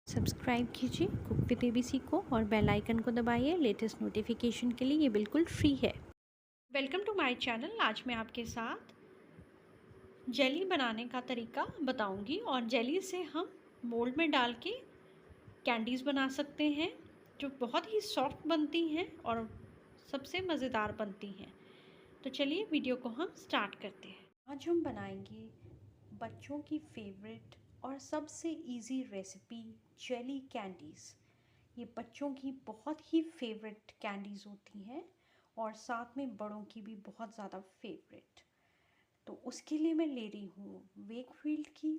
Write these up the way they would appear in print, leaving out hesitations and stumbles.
Subscribe कीजिए cook with ABC को और बेल आइकन को दबाइए लेटेस्ट नोटिफिकेशन के लिए। ये बिल्कुल फ्री है। Welcome to my channel. आज मैं आपके साथ जेली बनाने का तरीका बताऊंगी और जेली से हम मोल्ड में डाल के कैंडीज़ बना सकते हैं जो बहुत ही सॉफ्ट बनती हैं और सबसे मज़ेदार बनती हैं। तो चलिए वीडियो को हम स्टार्ट करते हैं। आज हम बनाएंगे बच्चों की फेवरेट और सबसे इजी रेसिपी जेली कैंडीज़। ये बच्चों की बहुत ही फेवरेट कैंडीज़ होती हैं और साथ में बड़ों की भी बहुत ज़्यादा फेवरेट। तो उसके लिए मैं ले रही हूँ वेकफील्ड की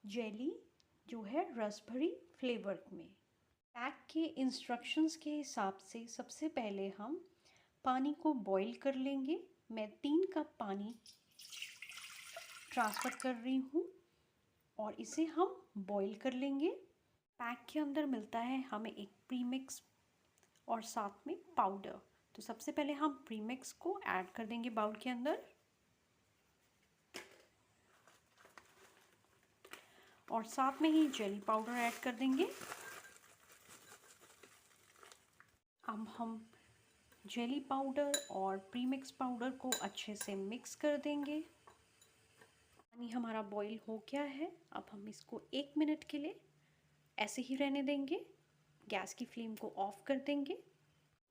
जेली जो है रसभरी फ्लेवर में। पैक के इंस्ट्रक्शंस के हिसाब से सबसे पहले हम पानी को बॉईल कर लेंगे। मैं 3 कप पानी ट्रांसफ़र कर रही हूँ और इसे हम बॉईल कर लेंगे। पैक के अंदर मिलता है हमें एक प्रीमिक्स और साथ में पाउडर। तो सबसे पहले हम प्रीमिक्स को ऐड कर देंगे बाउल के अंदर और साथ में ही जेली पाउडर ऐड कर देंगे। अब हम जेली पाउडर और प्रीमिक्स पाउडर को अच्छे से मिक्स कर देंगे। पानी हमारा बॉईल हो गया है। अब हम इसको 1 मिनट के लिए ऐसे ही रहने देंगे। गैस की फ्लेम को ऑफ कर देंगे।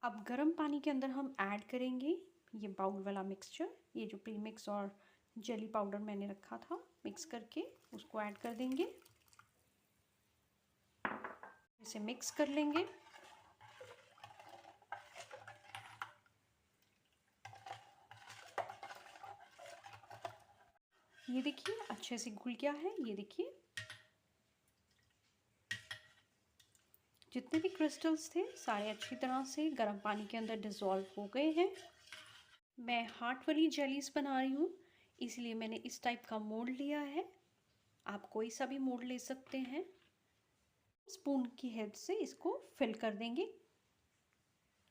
अब गर्म पानी के अंदर हम ऐड करेंगे ये बाउल वाला मिक्सचर। ये जो प्रीमिक्स और जेली पाउडर मैंने रखा था मिक्स करके उसको ऐड कर देंगे। इसे मिक्स कर लेंगे। ये देखिए अच्छे से घुल गया है। ये देखिए जितने भी क्रिस्टल्स थे सारे अच्छी तरह से गर्म पानी के अंदर डिज़ोल्व हो गए हैं। मैं हार्ट वाली जेलीज बना रही हूँ इसलिए मैंने इस टाइप का मोल्ड लिया है। आप कोई सा भी मोल्ड ले सकते हैं। स्पून की हेल्प से इसको फिल कर देंगे।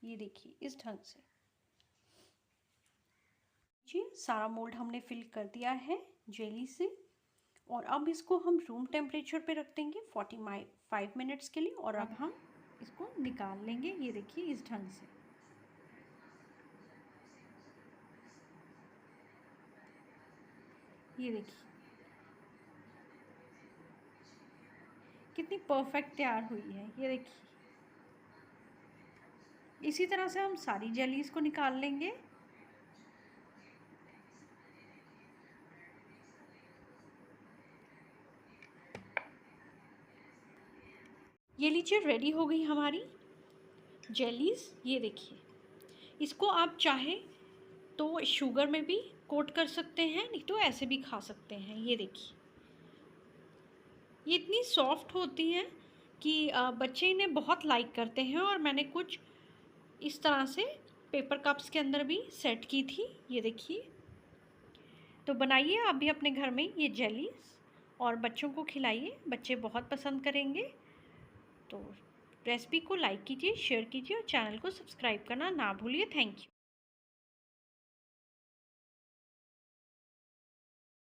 ये देखिए इस ढंग से जी सारा मोल्ड हमने फिल कर दिया है जेली से। और अब इसको हम रूम टेम्परेचर पे रख देंगे 45 मिनट्स के लिए। और अब हम इसको निकाल लेंगे। ये देखिए इस ढंग से। ये देखिए कितनी परफेक्ट तैयार हुई है। ये देखिए इसी तरह से हम सारी जेलीज को निकाल लेंगे। ये लीजिए रेडी हो गई हमारी जेलीज। ये देखिए इसको आप चाहे तो शुगर में भी कोट कर सकते हैं, नहीं तो ऐसे भी खा सकते हैं। ये देखिए ये इतनी सॉफ्ट होती हैं कि बच्चे इन्हें बहुत लाइक करते हैं। और मैंने कुछ इस तरह से पेपर कप्स के अंदर भी सेट की थी। ये देखिए तो बनाइए आप भी अपने घर में ये जेलीज और बच्चों को खिलाइए। बच्चे बहुत पसंद करेंगे। तो रेसिपी को लाइक कीजिए, शेयर कीजिए और चैनल को सब्सक्राइब करना ना भूलिए। Thank you.